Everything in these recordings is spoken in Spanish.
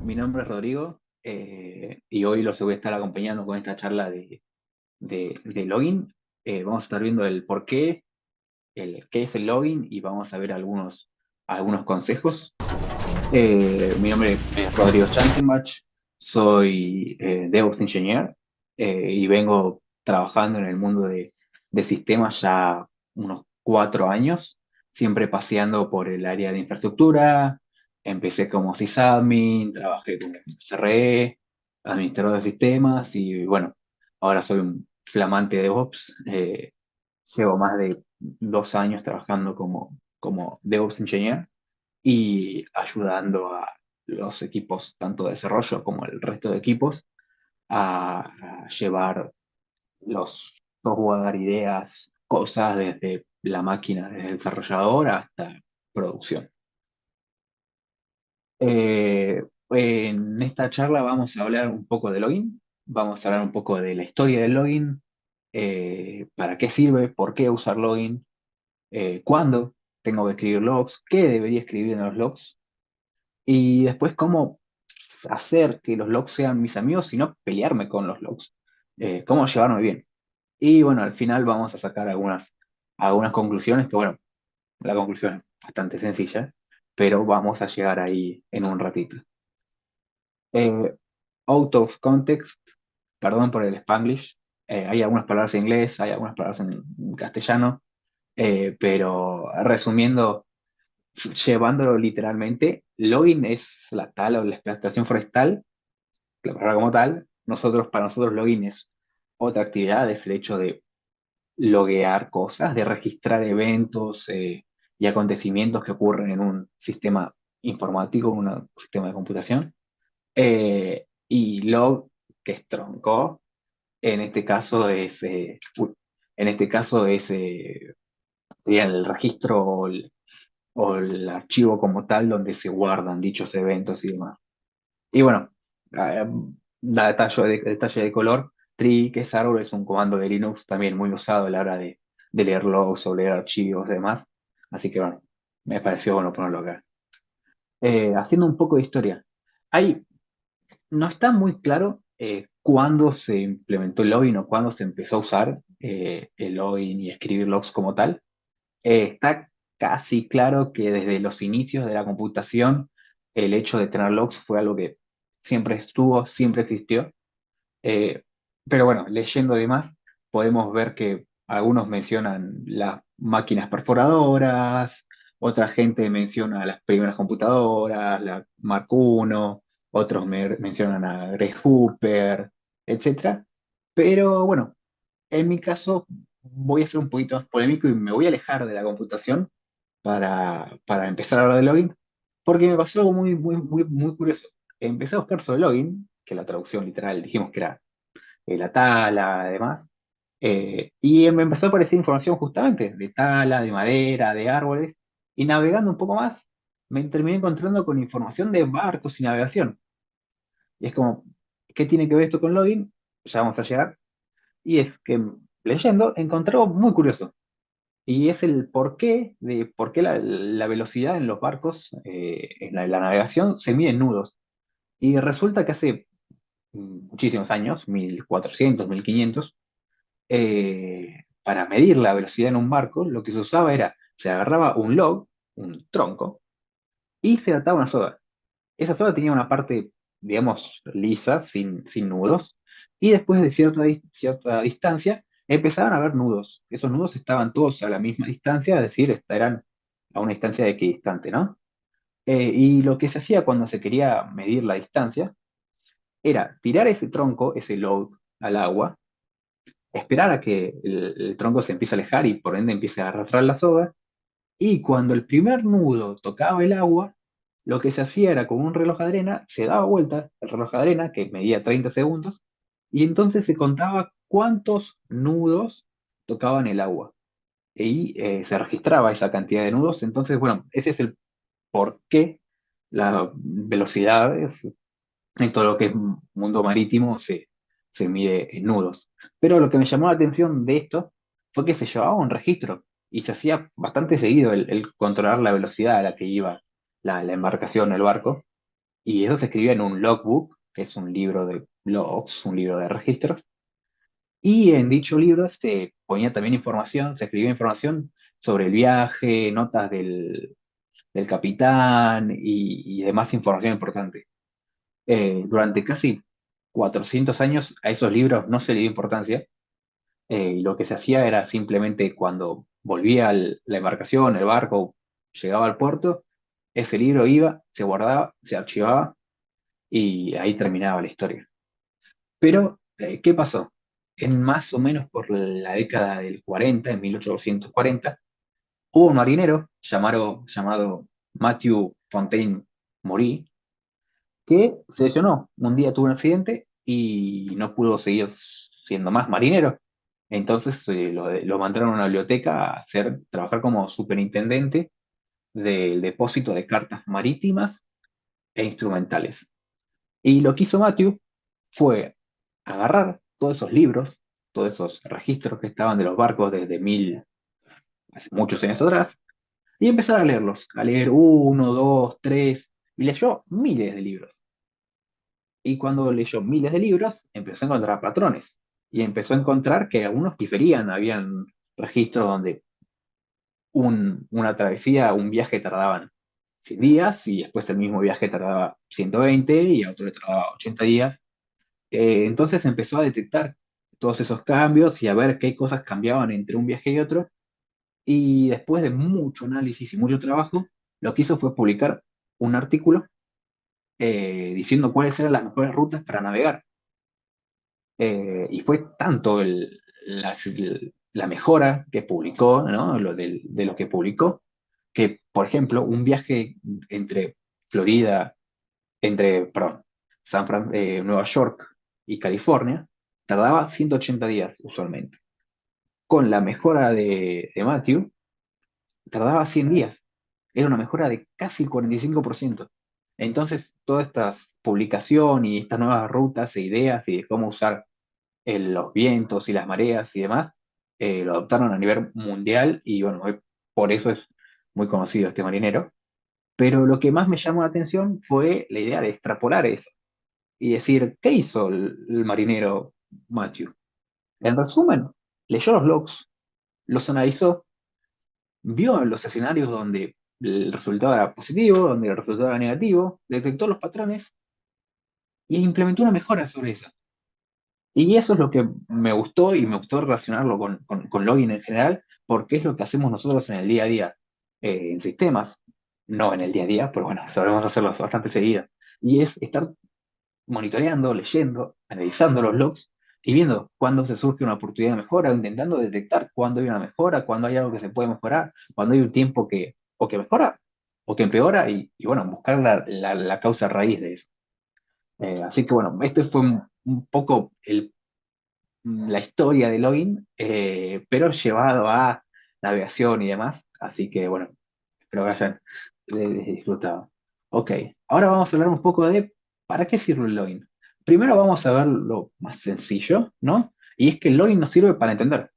mi nombre es Rodrigo y hoy los voy a estar acompañando con esta charla de login. Vamos a estar viendo el por qué, el qué es el login y vamos a ver algunos consejos. Mi nombre es Rodrigo Schanzenbach, soy DevOps Engineer y vengo trabajando en el mundo de sistemas ya unos 4 años, siempre paseando por el área de infraestructura. Empecé como sysadmin, trabajé como CRE, administrador de sistemas y bueno, ahora soy un flamante DevOps. Llevo más de 2 años trabajando como DevOps Engineer y ayudando a los equipos, tanto de desarrollo como el resto de equipos, a llevar los software, ideas, cosas desde la máquina, desde el desarrollador hasta producción. En esta charla vamos a hablar un poco de login, vamos a hablar un poco de la historia del login, para qué sirve, por qué usar login, cuándo tengo que escribir logs, qué debería escribir en los logs, y después cómo hacer que los logs sean mis amigos y no pelearme con los logs. Cómo llevarme bien. Y bueno, al final vamos a sacar algunas conclusiones que, bueno, la conclusión es bastante sencilla, pero vamos a llegar ahí en un ratito. Eh, Out of context, perdón por el Spanglish, hay algunas palabras en inglés, hay algunas palabras en castellano, pero resumiendo, llevándolo literalmente, login es la tala o la explotación forestal, la palabra como tal. Para nosotros login es otra actividad, es el hecho de loguear cosas, de registrar eventos y acontecimientos que ocurren en un sistema informático, en un sistema de computación. Y log, que es tronco, en este caso sería el registro o el archivo como tal donde se guardan dichos eventos y demás. Y bueno, eh, detalle de color, tree, que es árbol, es un comando de Linux también muy usado a la hora de leer logs o leer archivos y demás. Así que bueno, me pareció bueno ponerlo acá. Haciendo un poco de historia. Hay, no está muy claro cuándo se implementó el login o cuándo se empezó a usar el login y escribir logs como tal. Está casi claro que desde los inicios de la computación el hecho de tener logs fue algo que siempre estuvo, siempre existió. Eh, pero bueno, leyendo además, podemos ver que algunos mencionan las máquinas perforadoras, otra gente menciona las primeras computadoras, la Mark I, otros mencionan a Grey Hooper, etcétera. Pero bueno, en mi caso voy a ser un poquito más polémico y me voy a alejar de la computación para empezar a hablar de login, porque me pasó algo muy, muy, muy, muy curioso. Empecé a buscar sobre login, que la traducción literal dijimos que era la tala, además, y me empezó a aparecer información justamente de tala, de madera, de árboles, y navegando un poco más, me terminé encontrando con información de barcos y navegación. Y es como, ¿qué tiene que ver esto con login? Ya vamos a llegar. Y es que leyendo encontré algo muy curioso. Y es el porqué de por qué la velocidad en los barcos, en la navegación, se mide en nudos. Y resulta que hace muchísimos años, 1400, 1500, para medir la velocidad en un barco, lo que se usaba era, se agarraba un log, un tronco, y se ataba una soga. Esa soga tenía una parte, digamos, lisa, sin nudos, y después de cierta distancia empezaban a haber nudos. Esos nudos estaban todos a la misma distancia, es decir, eran a una distancia de equidistante, ¿no? Y lo que se hacía cuando se quería medir la distancia era tirar ese tronco, ese log, al agua, esperar a que el tronco se empiece a alejar y por ende empiece a arrastrar la soga, y cuando el primer nudo tocaba el agua, lo que se hacía era con un reloj de arena, se daba vuelta el reloj de arena, que medía 30 segundos, y entonces se contaba cuántos nudos tocaban el agua. Y se registraba esa cantidad de nudos. Entonces, bueno, ese es el por qué la velocidad en todo lo que es mundo marítimo se mide en nudos. Pero lo que me llamó la atención de esto fue que se llevaba un registro y se hacía bastante seguido el controlar la velocidad a la que iba la embarcación, el barco. y eso se escribía en un logbook, que es un libro de logs, un libro de registros, y en dicho libro se ponía también información, se escribía información sobre el viaje, notas del capitán y demás información importante. Durante casi 400 años a esos libros no se le dio importancia. Y lo que se hacía era simplemente cuando volvía la embarcación, el barco, llegaba al puerto, ese libro iba, se guardaba, se archivaba y ahí terminaba la historia. Pero, ¿qué pasó? En más o menos por la década del 40, en 1840, hubo un marinero llamado Matthew Fontaine Maury, que se lesionó. Un día tuvo un accidente y no pudo seguir siendo más marinero. Entonces lo mandaron a una biblioteca a trabajar como superintendente del depósito de cartas marítimas e instrumentales. Y lo que hizo Matthew fue agarrar todos esos libros, todos esos registros que estaban de los barcos desde hace muchos años atrás, y empezar a leerlos, a leer uno, dos, tres, y leyó miles de libros. Y cuando leyó miles de libros, empezó a encontrar patrones. Y empezó a encontrar que algunos diferían. Habían registros donde una travesía, un viaje tardaban 100 días y después el mismo viaje tardaba 120 y a otro le tardaba 80 días. Entonces empezó a detectar todos esos cambios y a ver qué cosas cambiaban entre un viaje y otro. Y después de mucho análisis y mucho trabajo, lo que hizo fue publicar un artículo diciendo cuáles eran las mejores rutas para navegar. Y fue tanto la mejora que publicó, ¿no? De lo que publicó, que, por ejemplo, un viaje entre Florida, perdón, Nueva York y California, tardaba 180 días usualmente. Con la mejora de Matthew, tardaba 100 días. Era una mejora de casi el 45%. Entonces, toda esta publicación y estas nuevas rutas e ideas y de cómo usar los vientos y las mareas y demás, lo adoptaron a nivel mundial y bueno, por eso es muy conocido este marinero. Pero lo que más me llamó la atención fue la idea de extrapolar eso y decir, ¿qué hizo el marinero Matthew? En resumen, leyó los logs, los analizó, vio los escenarios donde el resultado era positivo, donde el resultado era negativo, detectó los patrones y implementó una mejora sobre eso. Y eso es lo que me gustó y me gustó relacionarlo con login en general, porque es lo que hacemos nosotros en el día a día, en sistemas, no en el día a día, pero bueno, sabemos hacerlo bastante seguido. Y es estar monitoreando, leyendo, analizando los logs y viendo cuándo se surge una oportunidad de mejora, o intentando detectar cuándo hay una mejora, cuándo hay algo que se puede mejorar, cuándo hay un tiempo que o que mejora o que empeora y bueno, buscar la causa raíz de eso. Así que bueno, esto fue un poco la historia de login, pero llevado a navegación y demás. Así que bueno, espero que hayan disfrutado. Ok, ahora vamos a hablar un poco de para qué sirve el login. Primero vamos a ver lo más sencillo, ¿no? Y es que el login nos sirve para entender.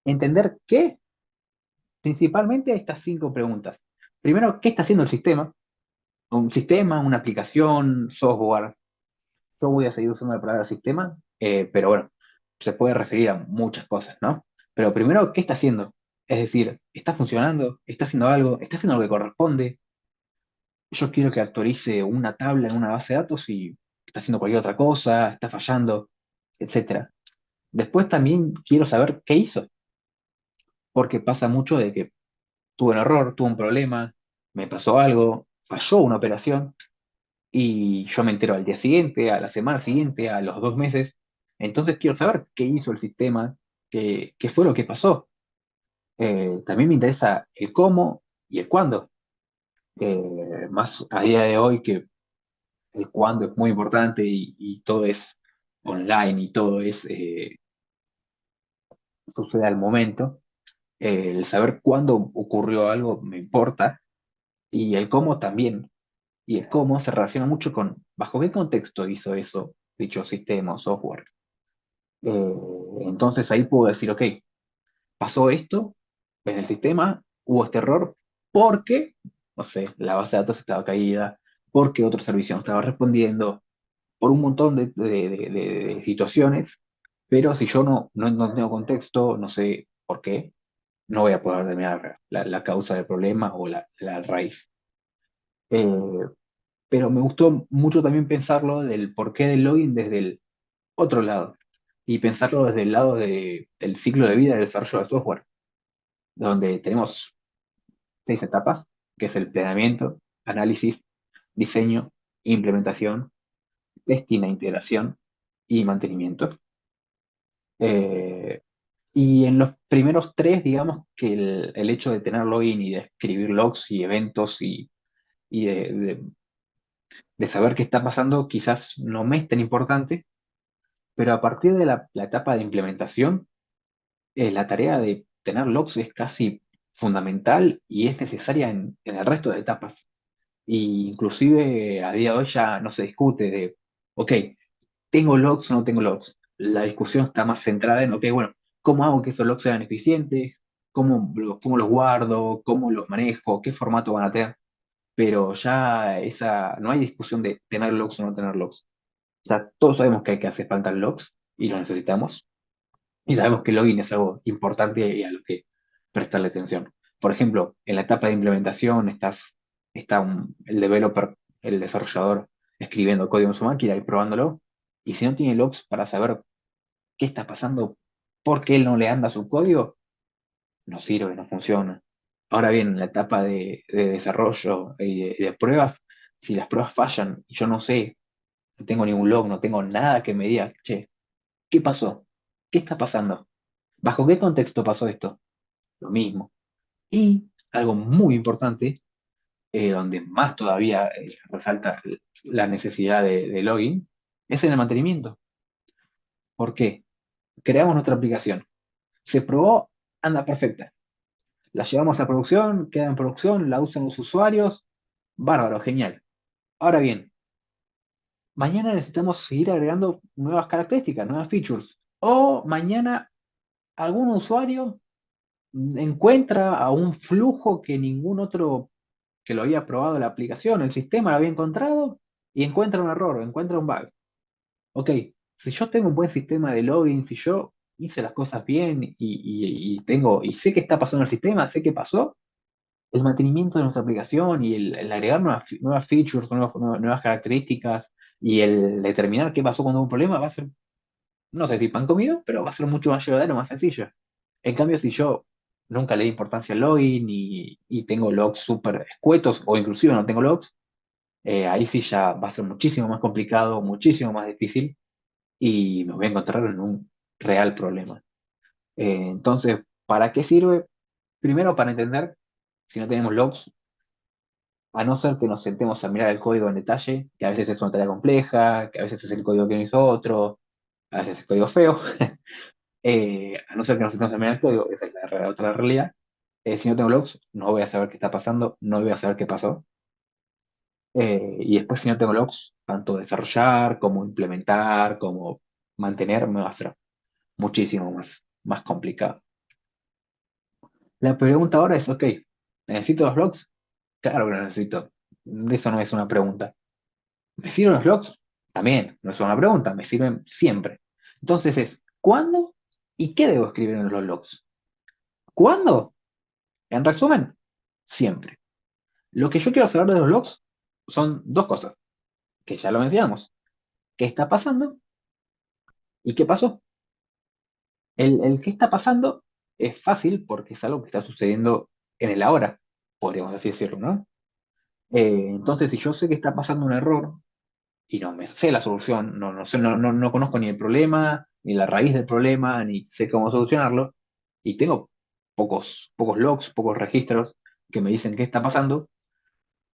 Entender qué, principalmente estas cinco preguntas. Primero, ¿qué está haciendo el sistema? Un sistema, una aplicación, software. Yo voy a seguir usando la palabra sistema, pero bueno, se puede referir a muchas cosas, ¿no? Pero primero, ¿qué está haciendo? Es decir, ¿está funcionando? ¿Está haciendo algo? ¿Está haciendo lo que corresponde? Yo quiero que actualice una tabla en una base de datos y está haciendo cualquier otra cosa, está fallando, etcétera. Después también quiero saber qué hizo, porque pasa mucho de que tuve un error, tuve un problema, me pasó algo, falló una operación y yo me entero al día siguiente, a la semana siguiente, a los 2 meses. Entonces quiero saber qué hizo el sistema, qué fue lo que pasó. También me interesa el cómo y el cuándo. Más a día de hoy que el cuándo es muy importante y todo es online y todo sucede al momento. El saber cuándo ocurrió algo me importa y el cómo también. Y el cómo se relaciona mucho con bajo qué contexto hizo eso dicho sistema o software. Eh, entonces ahí puedo decir, ok, pasó esto en el sistema, hubo este error porque, no sé, la base de datos estaba caída, porque otro servicio no estaba respondiendo, por un montón de situaciones, pero si yo no tengo contexto, no sé por qué, no voy a poder determinar la causa del problema o la raíz. Eh, pero me gustó mucho también pensarlo del porqué del login desde el otro lado y pensarlo desde el lado del ciclo de vida del desarrollo de software, donde tenemos 6 etapas, que es el planeamiento, análisis, diseño, implementación, testing e integración y mantenimiento. Eh, y en los primeros tres, digamos que el hecho de tener login y de escribir logs y eventos y de saber qué está pasando quizás no me es tan importante, pero a partir de la etapa de implementación, la tarea de tener logs es casi fundamental y es necesaria en el resto de etapas. Y inclusive a día de hoy ya no se discute de, ok, ¿tengo logs o no tengo logs? La discusión está más centrada en, ok, bueno, ¿cómo hago que esos logs sean eficientes? ¿Cómo los guardo? ¿Cómo los manejo? ¿Qué formato van a tener? Pero ya no hay discusión de tener logs o no tener logs. O sea, todos sabemos que hace falta logs y los necesitamos. Y sabemos que el login es algo importante y a lo que prestarle atención. Por ejemplo, en la etapa de implementación está el developer, el desarrollador, escribiendo código en su máquina y probándolo. Y si no tiene logs para saber qué está pasando, por qué él no le anda su código, no sirve, no funciona. Ahora bien, en la etapa de desarrollo y de pruebas, si las pruebas fallan y yo no sé, no tengo ningún log, no tengo nada que me diga, che, ¿qué pasó? ¿Qué está pasando? ¿Bajo qué contexto pasó esto? Lo mismo. Y algo muy importante, donde más todavía resalta la necesidad de login, es en el mantenimiento. ¿Por qué? Creamos nuestra aplicación. Se probó, anda perfecta. La llevamos a producción, queda en producción, la usan los usuarios. Bárbaro, genial. Ahora bien, mañana necesitamos seguir agregando nuevas características, nuevas features. O mañana algún usuario encuentra a un flujo que ningún otro que lo había probado la aplicación, el sistema lo había encontrado y encuentra un error, encuentra un bug. Ok, si yo tengo un buen sistema de login, si yo hice las cosas bien y sé qué está pasando en el sistema, sé qué pasó, el mantenimiento de nuestra aplicación y el agregar nuevas features, nuevas características y el determinar qué pasó cuando hubo un problema va a ser, no sé si pan comido, pero va a ser mucho más llevadero, más sencillo. En cambio, si yo nunca le di importancia al login y tengo logs súper escuetos o inclusive no tengo logs, ahí sí ya va a ser muchísimo más complicado, muchísimo más difícil y me voy a encontrar en un real problema. Entonces, ¿para qué sirve? Primero, para entender si no tenemos logs, a no ser que nos sentemos a mirar el código en detalle, que a veces es una tarea compleja, que a veces es el código que no hizo otro, a veces es código feo, a no ser que nos sentemos a mirar el código, esa es la otra realidad. Si no tengo logs, no voy a saber qué está pasando, no voy a saber qué pasó. Y después, si no tengo logs, tanto desarrollar como implementar, como mantener, me va a ser muchísimo más complicado. La pregunta ahora es, ok, ¿necesito los logs? Claro que los necesito. Eso no es una pregunta. ¿Me sirven los logs? También, no es una pregunta, me sirven siempre. Entonces es, ¿cuándo y qué debo escribir en los logs? ¿Cuándo? En resumen, siempre. Lo que yo quiero saber de los logs son dos cosas, que ya lo mencionamos. ¿Qué está pasando y qué pasó? El qué está pasando es fácil porque es algo que está sucediendo en el ahora, podríamos así decirlo, ¿no? Entonces, si yo sé que está pasando un error y no me sé la solución, no sé, no conozco ni el problema, ni la raíz del problema, ni sé cómo solucionarlo, y tengo pocos logs, pocos registros que me dicen qué está pasando,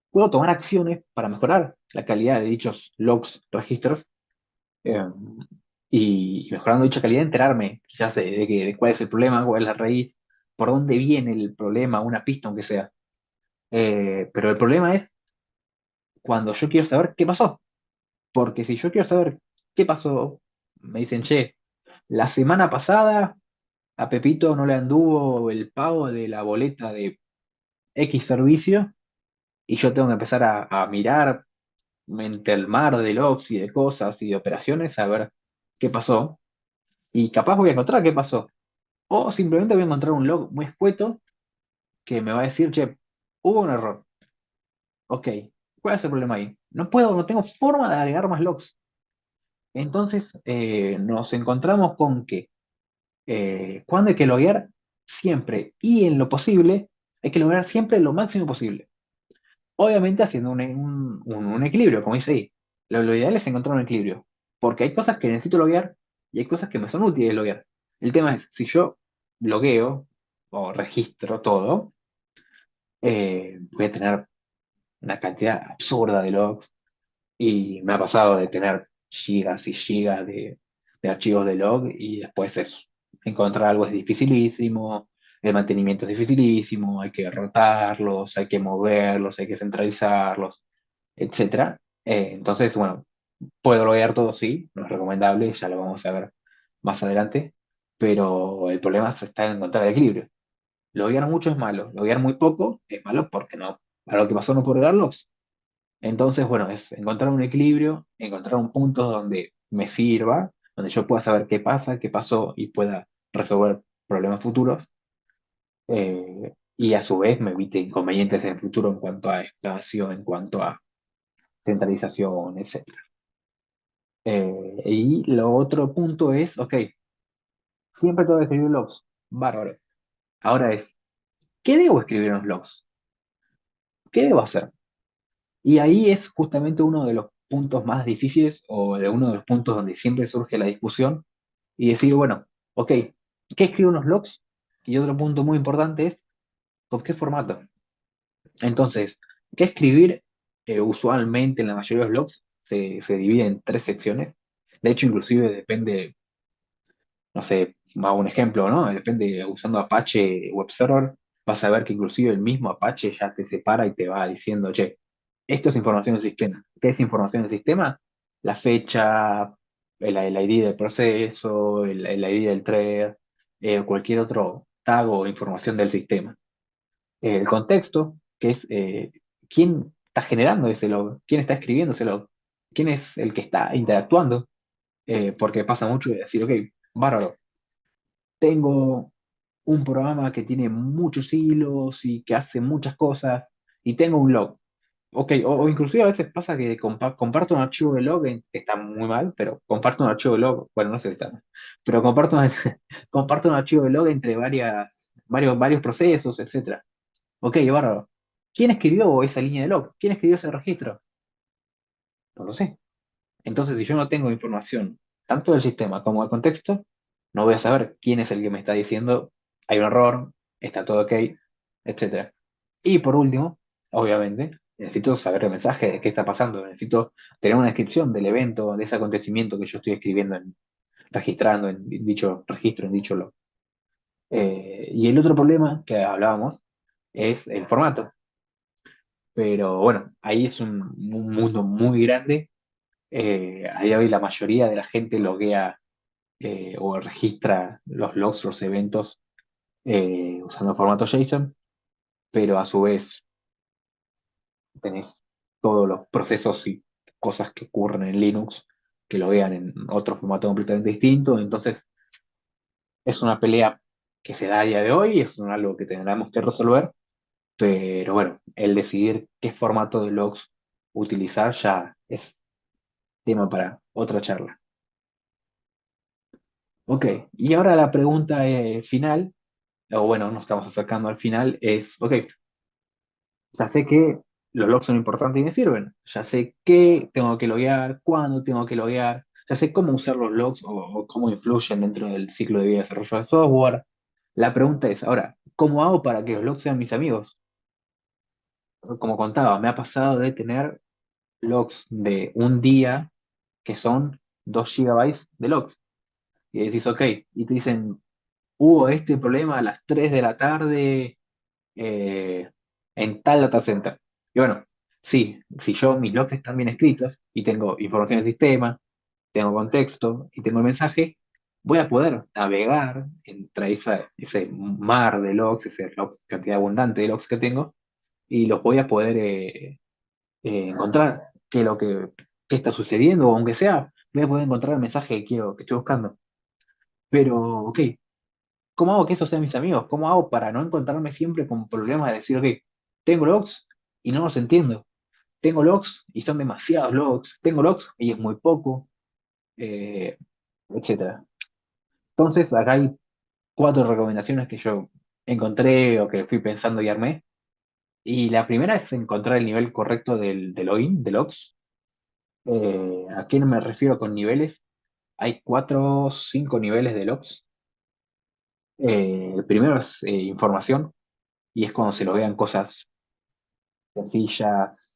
puedo tomar acciones para mejorar la calidad de dichos logs, registros, eh, y mejorando dicha calidad, enterarme quizás de cuál es el problema, cuál es la raíz, por dónde viene el problema, una pista aunque sea. Pero el problema es cuando yo quiero saber qué pasó. Porque si yo quiero saber qué pasó, me dicen, che, la semana pasada a Pepito no le anduvo el pago de la boleta de X servicio y yo tengo que empezar a mirar. entre el mar de logs y de cosas y de operaciones a ver qué pasó. Y capaz voy a encontrar qué pasó. O simplemente voy a encontrar un log muy escueto que me va a decir, che, hubo un error. Ok, ¿cuál es el problema ahí? No puedo, no tengo forma de agregar más logs. Entonces nos encontramos con que cuando hay que loguear, siempre y en lo posible, hay que lograr siempre lo máximo posible. Obviamente haciendo un equilibrio, como dice ahí. Lo ideal es encontrar un equilibrio. Porque hay cosas que necesito loguear y hay cosas que me son útiles loguear. El tema es, si yo logueo o registro todo, voy a tener una cantidad absurda de logs. Y me ha pasado de tener gigas y gigas de archivos de log y después eso. Encontrar algo es dificilísimo, el mantenimiento es dificilísimo, hay que rotarlos, hay que moverlos, hay que centralizarlos, etcétera. Entonces, bueno, puedo loguear todo, sí, no es recomendable, ya lo vamos a ver más adelante, pero el problema está en encontrar el equilibrio. Loguear mucho es malo, loguear muy poco es malo porque no, a lo que pasó no puedo agregarlos. Entonces, bueno, es encontrar un equilibrio, encontrar un punto donde me sirva, donde yo pueda saber qué pasa, qué pasó y pueda resolver problemas futuros, y a su vez me evite inconvenientes en el futuro en cuanto a espacio, en cuanto a centralización, etcétera. Y lo otro punto es, ok, siempre tengo que escribir logs, bárbaro. Ahora es, ¿qué debo escribir en los logs? ¿Qué debo hacer? Y ahí es justamente uno de los puntos más difíciles o de uno de los puntos donde siempre surge la discusión y decir, bueno, ok, ¿qué escribo en los logs? Y otro punto muy importante es, ¿con qué formato? Entonces, ¿qué escribir? Usualmente en la mayoría de los logs se divide en tres secciones. De hecho, inclusive depende, no sé, hago un ejemplo, ¿no? Depende, usando Apache Web Server, vas a ver que inclusive el mismo Apache ya te separa y te va diciendo, che, esto es información del sistema. ¿Qué es información del sistema? La fecha, el ID del proceso, el ID del thread, o cualquier otro tag o información del sistema. El contexto, que es quién está generando ese log, quién está escribiendo ese log, quién es el que está interactuando, porque pasa mucho de decir, ok, bárbaro, tengo un programa que tiene muchos hilos y que hace muchas cosas y tengo un log. Ok, o inclusive a veces pasa que comparto un archivo de log que está muy mal, pero comparto un archivo de log, bueno, no sé si está mal, pero comparto un archivo de log entre varios procesos, etcétera. Ok, bárbaro. ¿Quién escribió esa línea de log? ¿Quién escribió ese registro? No lo sé. Entonces, si yo no tengo información tanto del sistema como del contexto, no voy a saber quién es el que me está diciendo hay un error, está todo ok, etcétera. Y por último, obviamente, necesito saber el mensaje de qué está pasando. Necesito tener una descripción del evento, de ese acontecimiento que yo estoy escribiendo, registrando en dicho registro, en dicho log. Y el otro problema que hablábamos es el formato. Pero bueno, ahí es un mundo muy grande. A día de hoy la mayoría de la gente loguea o registra los logs, los eventos usando el formato JSON, pero a su vez tenés todos los procesos y cosas que ocurren en Linux que lo vean en otro formato completamente distinto. Entonces es una pelea que se da a día de hoy, es algo que tendremos que resolver, pero bueno, el decidir qué formato de logs utilizar ya es tema para otra charla. Ok, y ahora la pregunta final, o bueno, nos estamos acercando al final, es, ok, ya sé que los logs son importantes y me sirven, ya sé qué tengo que loguear, cuándo tengo que loguear, ya sé cómo usar los logs o cómo influyen dentro del ciclo de vida de desarrollo de software. La pregunta es, ahora, ¿cómo hago para que los logs sean mis amigos? Como contaba, me ha pasado de tener logs de un día que son 2 gigabytes de logs. Y decís, ok, y te dicen, hubo este problema a las 3 de la tarde eh, en tal data center. Y bueno, sí, si yo mis logs están bien escritos y tengo información del sistema, tengo contexto y tengo el mensaje, voy a poder navegar entre ese mar de logs, esa cantidad abundante de logs que tengo, y los voy a poder encontrar. qué es lo que qué está sucediendo, o aunque sea, voy a poder encontrar el mensaje que quiero, que estoy buscando. Pero, ok, ¿cómo hago que esos sean mis amigos? ¿Cómo hago para no encontrarme siempre con problemas de decir, ok, tengo logs y no los entiendo? Tengo logs y son demasiados logs. Tengo logs y es muy poco, eh, etcétera. Entonces, acá hay cuatro recomendaciones que yo encontré o que fui pensando y armé. Y la primera es encontrar el nivel correcto del login, de logs. ¿A qué me refiero con niveles? Hay cuatro o cinco niveles de logs. El primero es información, y es cuando se lo vean cosas sencillas,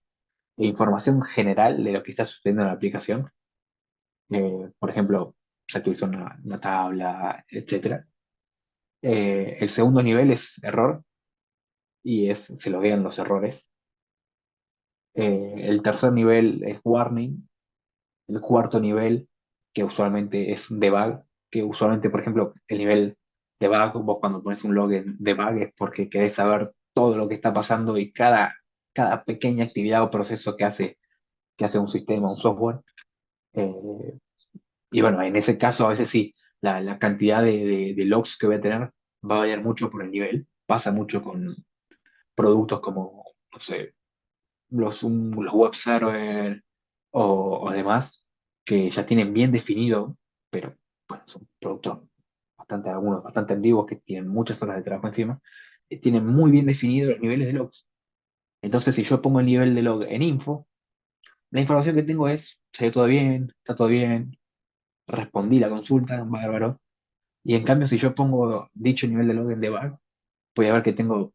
e información general de lo que está sucediendo en la aplicación. Por ejemplo, se actualizó una tabla, etcétera. El segundo nivel es error, y se lo vean los errores. El tercer nivel es warning. El cuarto nivel, que usualmente es debug, que usualmente, por ejemplo, el nivel debug, vos cuando pones un log en debug es porque querés saber todo lo que está pasando y cada pequeña actividad o proceso que hace un sistema, un software. Eh, y bueno, en ese caso a veces sí, la cantidad de logs que voy a tener va a variar mucho por el nivel. Pasa mucho con productos como, no sé, los web server o demás, que ya tienen bien definido, pero bueno, son productos bastante, algunos bastante antiguos que tienen muchas horas de trabajo encima, tienen muy bien definidos los niveles de logs. Entonces, si yo pongo el nivel de log en info, la información que tengo es, salió todo bien, está todo bien, respondí la consulta, bárbaro. Y en cambio, si yo pongo dicho nivel de log en debug, voy a ver que tengo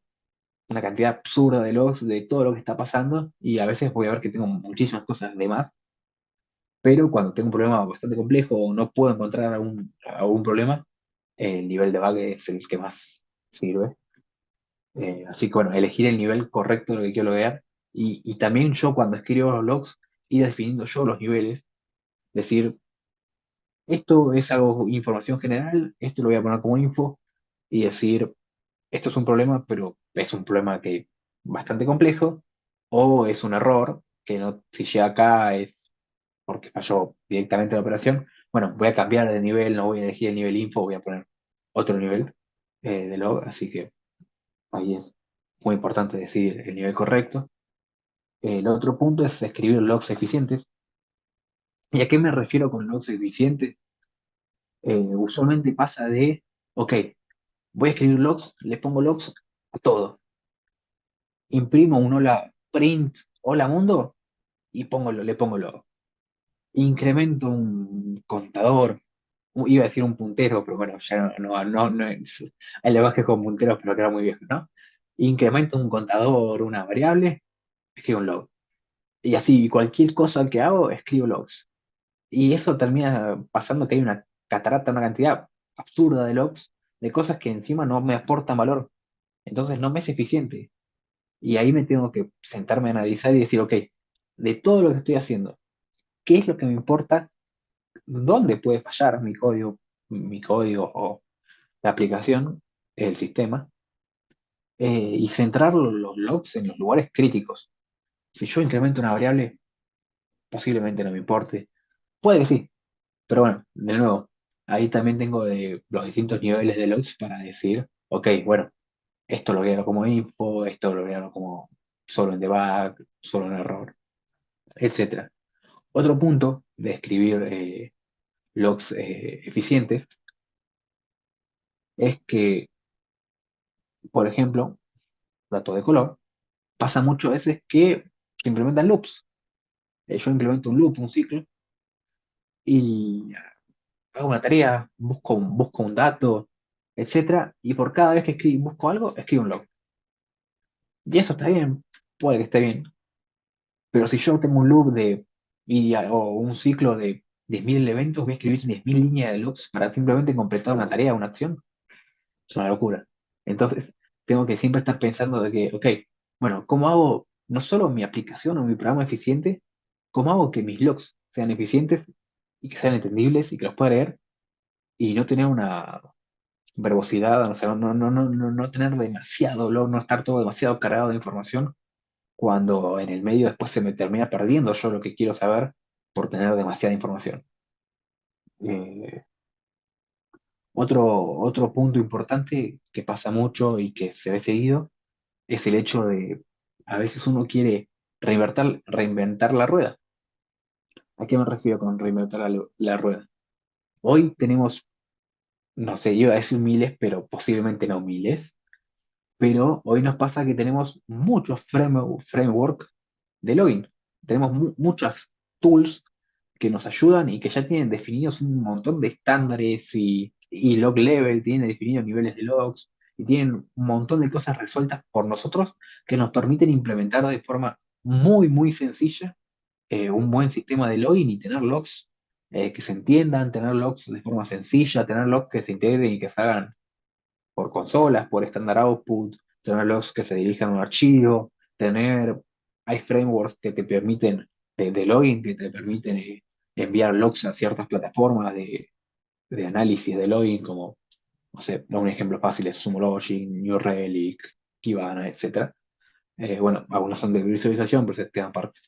una cantidad absurda de logs de todo lo que está pasando y a veces voy a ver que tengo muchísimas cosas de más, pero cuando tengo un problema bastante complejo o no puedo encontrar algún problema, el nivel de bug es el que más sirve. Así que bueno, elegir el nivel correcto de lo que quiero lograr y también yo cuando escribo los logs, ir definiendo yo los niveles, decir, esto es algo, información general, esto lo voy a poner como info y decir, esto es un problema, pero es un problema que bastante complejo, o es un error, que no, si llega acá es porque falló directamente la operación. Bueno, voy a cambiar de nivel, no voy a elegir el nivel info, voy a poner otro nivel de log, así que ahí es muy importante decidir el nivel correcto. El otro punto es escribir logs eficientes. ¿Y a qué me refiero con logs eficientes? Usualmente pasa de, ok, voy a escribir logs, le pongo logs a todo. Imprimo un hola print, hola mundo, y le pongo log. Incremento un contador, iba a decir un puntero, pero bueno, ya no es, hay lenguajes con punteros, pero que era muy viejo, ¿no? Incremento un contador, una variable, escribo un log. Y así, cualquier cosa que hago, escribo logs. Y eso termina pasando que hay una catarata, una cantidad absurda de logs, de cosas que encima no me aportan valor. Entonces no me es eficiente. Y ahí me tengo que sentarme a analizar y decir, ok, de todo lo que estoy haciendo, ¿qué es lo que me importa? ¿Dónde puede fallar mi código o la aplicación, el sistema? Y centrar los logs en los lugares críticos. Si yo incremento una variable, posiblemente no me importe. Puede que sí, pero bueno, de nuevo, ahí también tengo los distintos niveles de logs para decir, ok, bueno, esto lo voy a dar como info, esto lo voy a dar como solo en debug, solo en error, etcétera. Otro punto de escribir logs eficientes es que, por ejemplo, dato de color, pasa muchas veces que se implementan loops. Yo implemento un loop, un ciclo, y hago una tarea, busco un dato, etcétera, y por cada vez que busco algo, escribo un log. Y eso está bien, puede que esté bien, pero si yo tengo un loop o un ciclo de 10.000 eventos, voy a escribir 10.000 líneas de logs para simplemente completar una tarea, una acción. Es una locura. Entonces, tengo que siempre estar pensando de que, ok, bueno, ¿cómo hago no solo mi aplicación o mi programa eficiente, cómo hago que mis logs sean eficientes y que sean entendibles y que los pueda leer y no tener una verbosidad, o sea, no tener demasiado log, no estar todo demasiado cargado de información cuando en el medio después se me termina perdiendo yo lo que quiero saber por tener demasiada información. Eh, otro punto importante que pasa mucho y que se ve seguido es el hecho de, a veces uno quiere reinventar la rueda. ¿A qué me refiero con reinventar la rueda? Hoy tenemos, no sé, iba a decir miles, pero posiblemente no miles, pero hoy nos pasa que tenemos muchos framework de login. Tenemos muchas tools que nos ayudan y que ya tienen definidos un montón de estándares y log level, tienen definidos niveles de logs y tienen un montón de cosas resueltas por nosotros que nos permiten implementar de forma muy sencilla un buen sistema de login y tener logs que se entiendan, tener logs de forma sencilla, tener logs que se integren y que se hagan por consolas, por standard output, tener logs que se dirijan a un archivo, tener, hay frameworks que te permiten, de login, que te permiten enviar logs a ciertas plataformas de análisis de login, como, no sé, un ejemplo fácil es Sumo Logic, New Relic, Kibana, etcétera. Bueno, algunos son de visualización, pero se quedan aparte.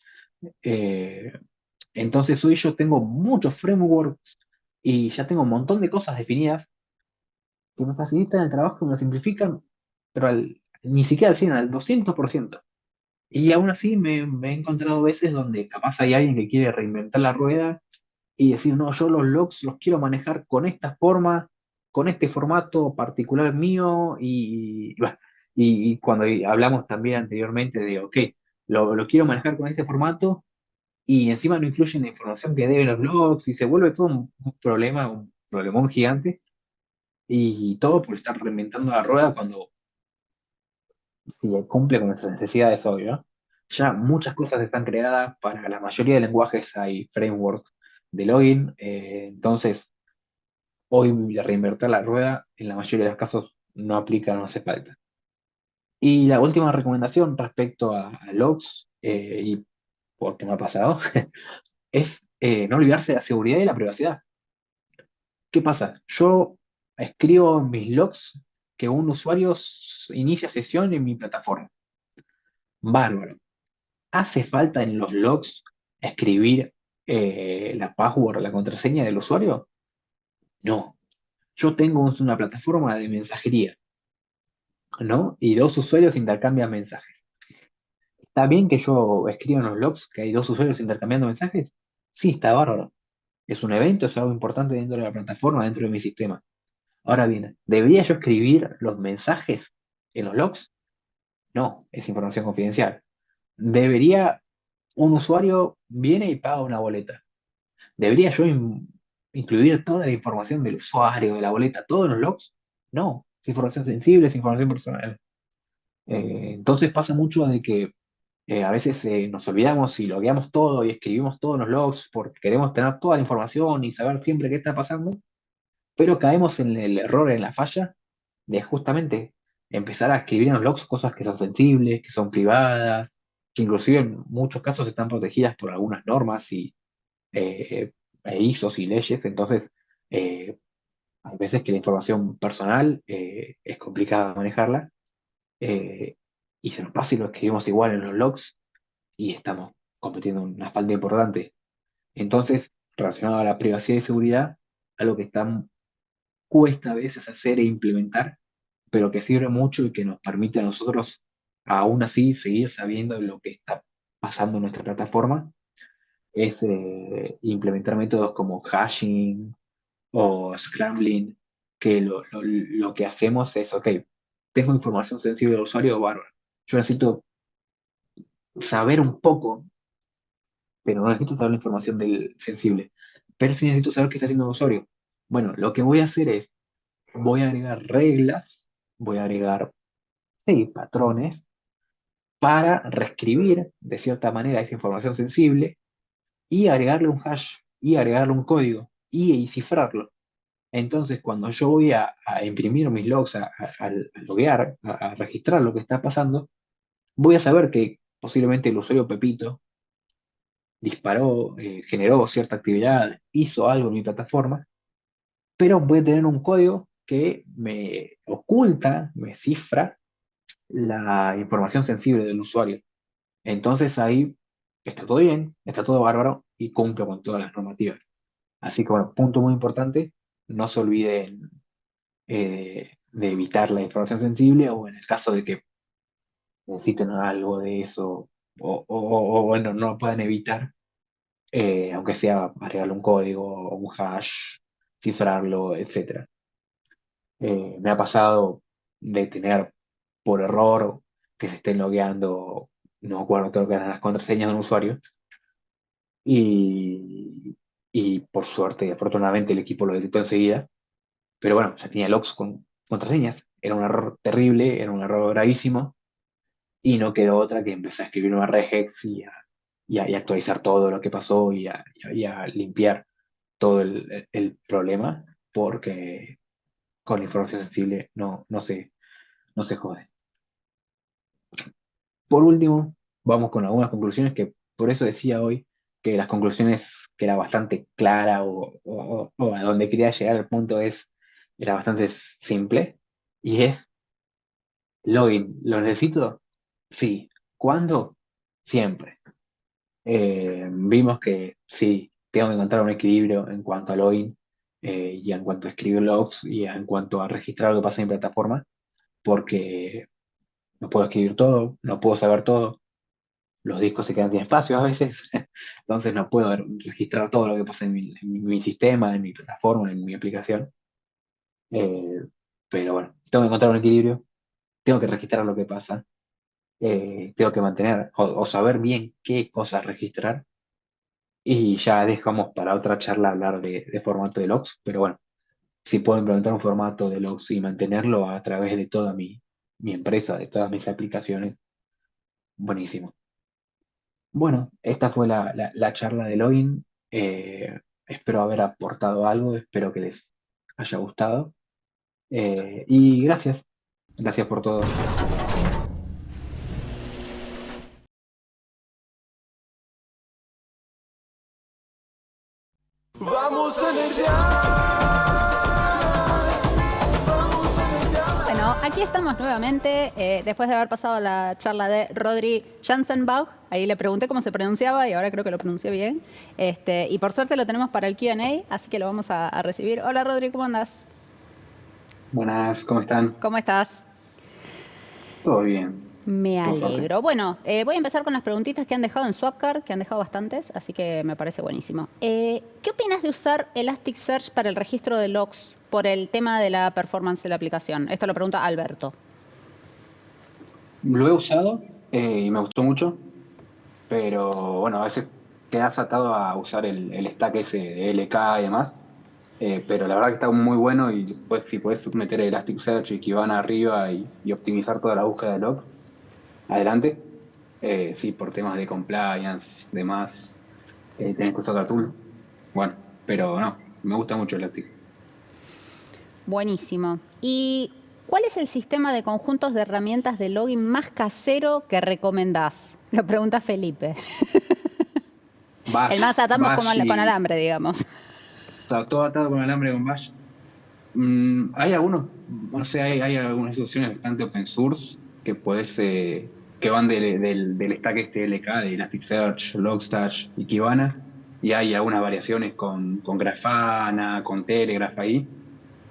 Eh, entonces hoy yo tengo muchos frameworks y ya tengo un montón de cosas definidas que me facilitan el trabajo, me lo simplifican, pero ni siquiera al 100, al 200%. Y aún así me he encontrado veces donde capaz hay alguien que quiere reinventar la rueda y decir, no, yo los logs los quiero manejar con esta forma, con este formato particular mío, bueno, y cuando hablamos también anteriormente de, ok, lo quiero manejar con este formato y encima no incluyen la información que deben los logs y se vuelve todo un problema, un problemón gigante y todo por estar reinventando la rueda cuando si cumple con nuestras necesidades, obvio, ¿no? Ya muchas cosas están creadas, para la mayoría de lenguajes hay frameworks de login, entonces hoy reinvertir la rueda en la mayoría de los casos no aplica, no hace falta. Y la última recomendación respecto a logs, y porque me ha pasado, es no olvidarse de la seguridad y la privacidad. ¿Qué pasa? Yo escribo en mis logs que un usuario inicia sesión en mi plataforma. Bárbaro. ¿Hace falta en los logs escribir la password, la contraseña del usuario? No. Yo tengo una plataforma de mensajería, ¿no? Y dos usuarios intercambian mensajes. ¿Está bien que yo escriba en los logs que hay dos usuarios intercambiando mensajes? Sí, está bárbaro. Es un evento, es algo importante dentro de la plataforma, dentro de mi sistema. Ahora bien, ¿debería yo escribir los mensajes en los logs? No, es información confidencial. ¿Debería un usuario viene y paga una boleta? ¿Debería yo incluir toda la información del usuario, de la boleta, todos los logs? No, es información sensible, es información personal. Entonces pasa mucho de que a veces nos olvidamos y logueamos todo y escribimos todos los logs porque queremos tener toda la información y saber siempre qué está pasando, pero caemos en el error, en la falla de justamente empezar a escribir en los logs cosas que son sensibles, que son privadas, que inclusive en muchos casos están protegidas por algunas normas eh, e ISOs y leyes, entonces eh, hay veces que la información personal es complicada de manejarla eh, y se nos pasa y lo escribimos igual en los logs y estamos cometiendo una falta importante. Entonces, relacionado a la privacidad y seguridad, algo que cuesta a veces hacer e implementar, pero que sirve mucho y que nos permite a nosotros aún así seguir sabiendo lo que está pasando en nuestra plataforma, es implementar métodos como hashing o scrambling, que lo que hacemos es, ok, tengo información sensible del usuario, bárbaro. Yo necesito saber un poco, pero no necesito saber la información del sensible. Pero sí necesito saber qué está haciendo el usuario. Bueno, lo que voy a hacer es, voy a agregar reglas, voy a agregar, sí, patrones, para reescribir de cierta manera esa información sensible y agregarle un hash, y agregarle un código, y cifrarlo. Entonces, cuando yo voy a imprimir mis logs, a loguear, a registrar lo que está pasando, voy a saber que posiblemente el usuario Pepito disparó, generó cierta actividad, hizo algo en mi plataforma, pero voy a tener un código que me oculta, me cifra la información sensible del usuario. Entonces ahí está todo bien, está todo bárbaro y cumple con todas las normativas. Así que bueno, punto muy importante, no se olviden de evitar la información sensible o en el caso de que necesiten algo de eso o, bueno, no lo puedan evitar, aunque sea agregarle un código o un hash, cifrarlo, etcétera. Me ha pasado de tener por error que se estén logueando, no me acuerdo, creo que eran las contraseñas de un usuario, y, y por suerte y afortunadamente el equipo lo detectó enseguida, pero bueno, ya tenía logs con contraseñas, era un error terrible, era un error gravísimo, y no quedó otra que empezar a escribir una regex y actualizar todo lo que pasó y a limpiar todo el problema, porque con información sensible no se jode. Por último, vamos con algunas conclusiones que por eso decía hoy que las conclusiones que era bastante clara o a donde quería llegar al punto era bastante simple y es login. ¿Lo necesito? Sí. ¿Cuándo? Siempre. Vimos que sí, tengo que encontrar un equilibrio en cuanto a login y en cuanto a escribir logs y en cuanto a registrar lo que pasa en mi plataforma, porque no puedo escribir todo, no puedo saber todo, los discos se quedan sin espacio a veces, entonces no puedo registrar todo lo que pasa en mi sistema, en mi plataforma, en mi aplicación. Eh, pero bueno, tengo que encontrar un equilibrio, tengo que registrar lo que pasa, tengo que mantener o saber bien qué cosas registrar y ya dejamos para otra charla hablar de formato de logs, pero bueno, si puedo implementar un formato de logs y mantenerlo a través de toda mi empresa, de todas mis aplicaciones, buenísimo. Bueno, esta fue la charla de login. Espero haber aportado algo, espero que les haya gustado. Y gracias por todo. Vamos a nerdear, vamos a nerdear. Bueno, aquí estamos nuevamente, después de haber pasado la charla de Rodri Jansenbach. Ahí le pregunté cómo se pronunciaba y ahora creo que lo pronuncié bien. Y por suerte lo tenemos para el Q&A, así que lo vamos a recibir. Hola Rodri, ¿cómo andás? Buenas, ¿cómo están? ¿Cómo estás? Todo bien, Me por suerte. alegro. Bueno, voy a empezar con las preguntitas que han dejado en Swapcar, que han dejado bastantes, así que me parece buenísimo. ¿Qué opinas de usar Elasticsearch para el registro de logs por el tema de la performance de la aplicación? Esto lo pregunta Alberto. Lo he usado y me gustó mucho, pero bueno, a veces quedas atado a usar el stack ese de LK y demás. Pero la verdad que está muy bueno y después si puedes meter Elasticsearch y Kibana arriba y optimizar toda la búsqueda de logs, adelante. Sí, por temas de compliance, demás, tenés que usar otra tool. Bueno, pero no, me gusta mucho Elastic. Buenísimo. ¿Y cuál es el sistema de conjuntos de herramientas de login más casero que recomendás? Lo pregunta Felipe. El Bash, más atamos Bash con y alambre, digamos. está todo atado con alambre con Bash. Hay algunos, no sé, hay algunas soluciones bastante open source que puedes, que van del stack este LK, de Elasticsearch, Logstash y Kibana, y hay algunas variaciones con Grafana, con Telegraph ahí,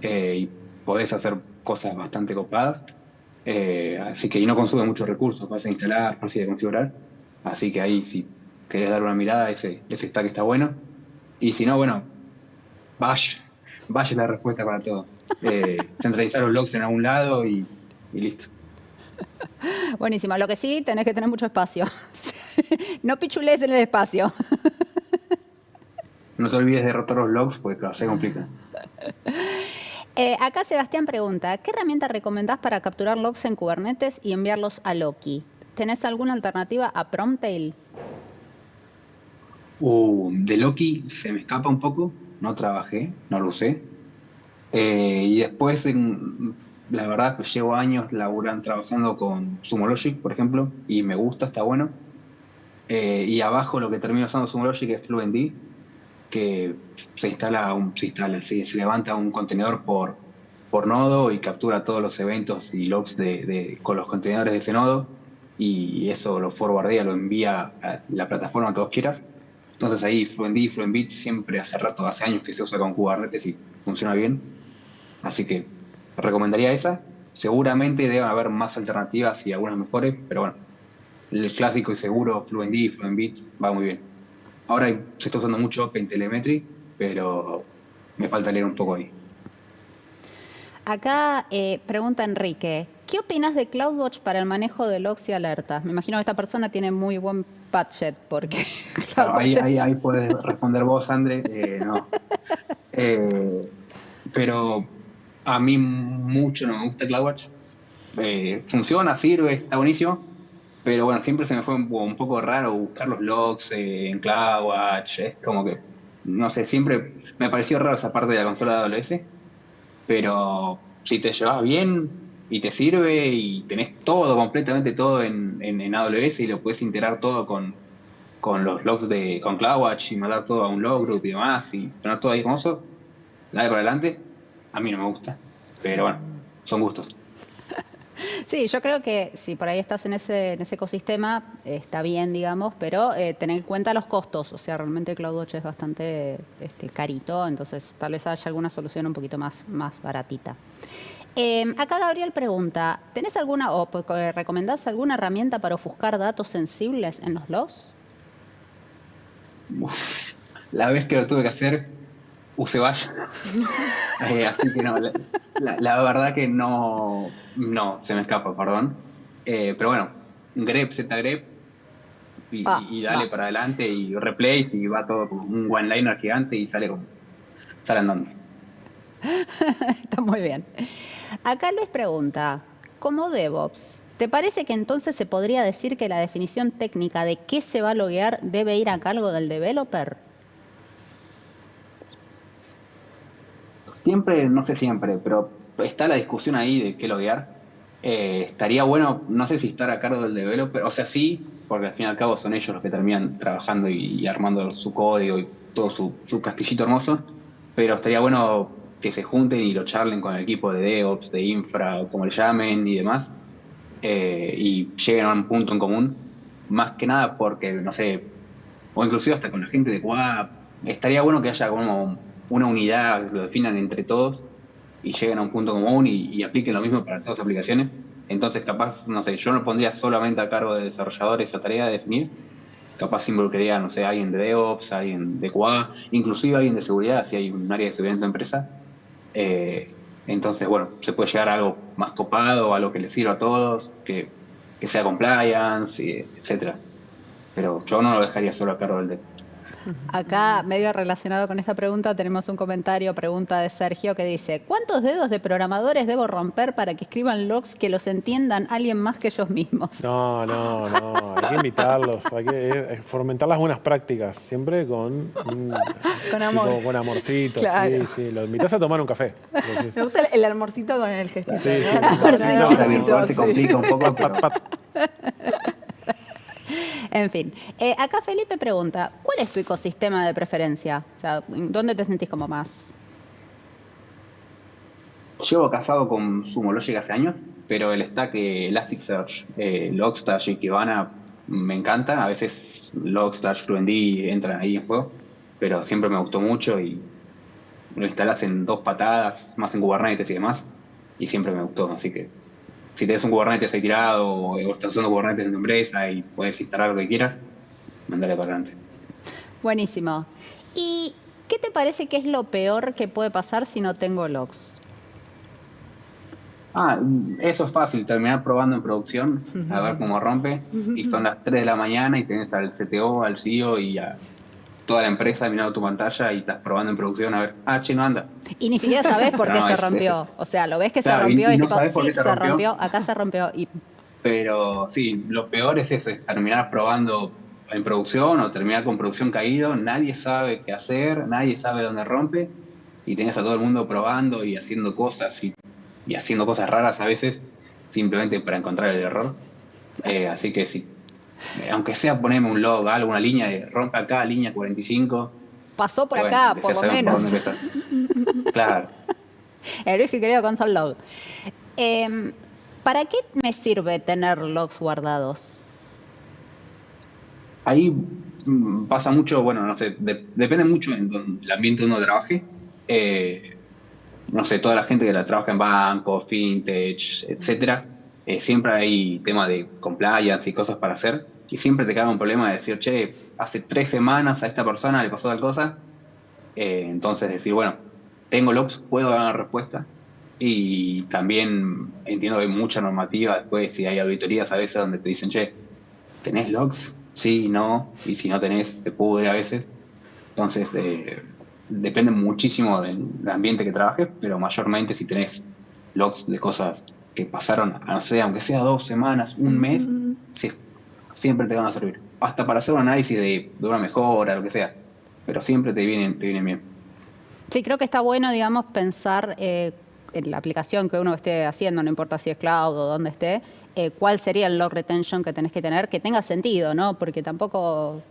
y podés hacer cosas bastante copadas. Así que y no consume muchos recursos, fácil de instalar, fácil de configurar. Así que ahí, si querés dar una mirada, ese stack está bueno. Y si no, bueno, Bash, Bash es la respuesta para todo. Centralizar los logs en algún lado y listo. Buenísimo. Lo que sí, tenés que tener mucho espacio. No pichules en el espacio. No te olvides de rotar los logs porque claro, se complica. Acá Sebastián pregunta, ¿qué herramienta recomendás para capturar logs en Kubernetes y enviarlos a Loki? ¿Tenés alguna alternativa a Promptail? De Loki se me escapa un poco, no trabajé, no lo usé. Y después, la verdad, que llevo años trabajando con Sumologic, por ejemplo, y me gusta, está bueno. Y abajo lo que termino usando Sumologic es FluentD, que se levanta un contenedor por nodo y captura todos los eventos y logs con los contenedores de ese nodo. y eso lo forwardea, lo envía a la plataforma que vos quieras. Entonces ahí Fluentd, Fluentbit siempre hace rato, hace años que se usa con Kubernetes y funciona bien. Así que recomendaría esa. Seguramente deben haber más alternativas y algunas mejores, pero bueno, el clásico y seguro Fluentd, Fluentbit va muy bien. Ahora se está usando mucho OpenTelemetry, pero me falta leer un poco ahí. Acá pregunta Enrique, ¿qué opinas de CloudWatch para el manejo de logs y alertas? Me imagino que esta persona tiene muy buen budget porque Claro, CloudWatch ahí puedes responder vos, André. No. Eh, pero a mí mucho no me gusta CloudWatch. Funciona, sirve, está buenísimo, pero bueno, siempre se me fue un poco raro buscar los logs en CloudWatch. Es como que, no sé, siempre me pareció raro esa parte de la consola de AWS, pero si te llevas bien y te sirve y tenés todo, completamente todo en AWS y lo puedes integrar todo con los logs con CloudWatch y mandar todo a un log group y demás y tener todo ahí famoso, dale para adelante. A mí no me gusta, pero bueno, son gustos. Sí, yo creo que si por ahí estás en ese ecosistema, está bien, digamos, pero tener en cuenta los costos. O sea, realmente CloudWatch es bastante carito, entonces tal vez haya alguna solución un poquito más baratita. Acá Gabriel pregunta, ¿tenés alguna o recomendás alguna herramienta para ofuscar datos sensibles en los logs? La vez que lo tuve que hacer, usé Bash. Así que no, la verdad que no, se me escapa, perdón. Pero bueno, grep, zgrep, Va, y va. dale para adelante y replace y va todo como un one-liner gigante y sale andando. Está muy bien. Acá Luis pregunta, como DevOps, ¿te parece que entonces se podría decir que la definición técnica de qué se va a loguear debe ir a cargo del developer? Siempre, no sé siempre, pero está la discusión ahí de qué loguear. Estaría bueno, no sé si estar a cargo del developer, o sea, sí, porque al fin y al cabo son ellos los que terminan trabajando y armando su código y todo su castillito hermoso, pero estaría bueno que se junten y lo charlen con el equipo de DevOps, de Infra, o como le llamen y demás, y lleguen a un punto en común, más que nada porque, no sé, o inclusive hasta con la gente de QA, estaría bueno que haya como una unidad, que lo definan entre todos y lleguen a un punto común y apliquen lo mismo para todas las aplicaciones. Entonces, capaz, no sé, yo no pondría solamente a cargo de desarrolladores esa tarea de definir, capaz involucraría, no sé, a alguien de DevOps, a alguien de QA, inclusive a alguien de seguridad, si hay un área de seguridad en tu empresa. Entonces, bueno, se puede llegar a algo más copado, algo que les sirva a todos, que sea compliance, etcétera. Pero yo no lo dejaría solo a cargo del dev. Acá, medio relacionado con esta pregunta, tenemos un comentario, pregunta de Sergio, que dice, ¿cuántos dedos de programadores debo romper para que escriban logs que los entiendan alguien más que ellos mismos? No, hay que invitarlos, hay que fomentar las buenas prácticas, siempre con amor. con amorcito, Claro. sí, lo invitas a tomar un café. Me gusta el amorcito con el gestito. Sí, ¿no? sí. Amorcito. No, la virtual se complica un poco, pero En fin, acá Felipe pregunta, ¿cuál es tu ecosistema de preferencia? O sea, ¿dónde te sentís como más? llevo casado con Sumo Logic hace años, pero el stack Elasticsearch, Logstash y Kibana me encanta. A veces Logstash, Fluentd entran ahí en juego, pero siempre me gustó mucho y lo instalas en dos patadas, más en Kubernetes y demás, y siempre me gustó. Así que si tenés un Kubernetes ahí tirado o estás usando Kubernetes en tu empresa y puedes instalar lo que quieras, mandale para adelante. Buenísimo. ¿Y qué te parece que es lo peor que puede pasar si no tengo logs? Eso es fácil, terminar probando en producción, a ver cómo rompe, y son las 3 de la mañana y tenés al CTO, al CEO y a toda la empresa mirando tu pantalla y estás probando en producción a ver, che, no anda. Y ni siquiera sabés por qué No, se rompió. O sea, lo ves que Claro, se rompió y no tipo, sabés por sí, qué se se rompió. rompió, acá se rompió. Y Pero sí, lo peor es eso, es terminar probando en producción o terminar con producción caído, nadie sabe qué hacer, nadie sabe dónde rompe, y tenés a todo el mundo probando y haciendo cosas y haciendo cosas raras a veces, simplemente para encontrar el error. Así que sí, aunque sea ponerme un log, algo, una línea de rompe acá, línea 45. pasó por y bueno, acá, que por ya lo sabemos menos. dónde empezar. Claro. El viejo y querido console log. ¿para qué me sirve tener logs guardados? Ahí pasa mucho, bueno, no sé, depende mucho en el ambiente donde uno trabaje. No sé, toda la gente que la trabaja en bancos, fintech, etcétera, siempre hay tema de compliance y cosas para hacer. Y siempre te cae un problema de decir, che, hace 3 semanas a esta persona le pasó tal cosa. Entonces decir, bueno, tengo logs, puedo dar una respuesta. Y también entiendo que hay mucha normativa después, si hay auditorías a veces donde te dicen, che, ¿tenés logs? Sí, no, y si no tenés, te pudre a veces. Entonces, depende muchísimo del ambiente que trabajes, pero mayormente si tenés logs de cosas que pasaron, no sé, aunque sea 2 semanas, un mes, sí, siempre te van a servir. Hasta para hacer un análisis de una mejora, lo que sea, pero siempre te vienen bien. Sí, creo que está bueno, digamos, pensar en la aplicación que uno esté haciendo, no importa si es cloud o donde esté, cuál sería el log retention que tenés que tener, que tenga sentido, ¿no? Porque tampoco,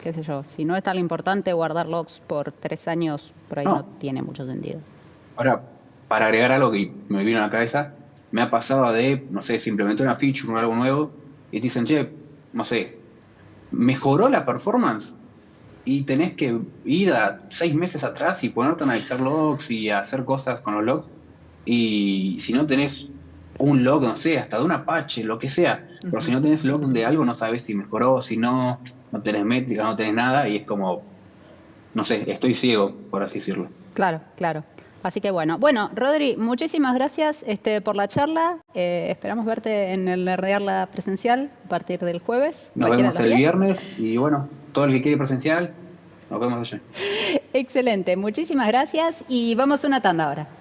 qué sé yo, si no es tan importante guardar logs por 3 años, por ahí no tiene mucho sentido. Ahora, para agregar algo que me vino a la cabeza, me ha pasado de, no sé, se implementó una feature o algo nuevo y te dicen, che, no sé, mejoró la performance y tenés que ir a 6 meses atrás y ponerte a analizar logs y a hacer cosas con los logs. Y si no tenés un log, no sé, hasta de un Apache, lo que sea, pero si no tenés log de algo, no sabes si mejoró, si no, no tenés métricas, no tenés nada y es como, no sé, estoy ciego, por así decirlo. Claro, claro. Así que bueno. Bueno, Rodri, muchísimas gracias por la charla. Esperamos verte en el Nerdearla presencial a partir del jueves. Nos cualquiera vemos de el los días. viernes y bueno, todo el que quiere presencial, nos vemos allá. Excelente, muchísimas gracias y vamos a una tanda ahora.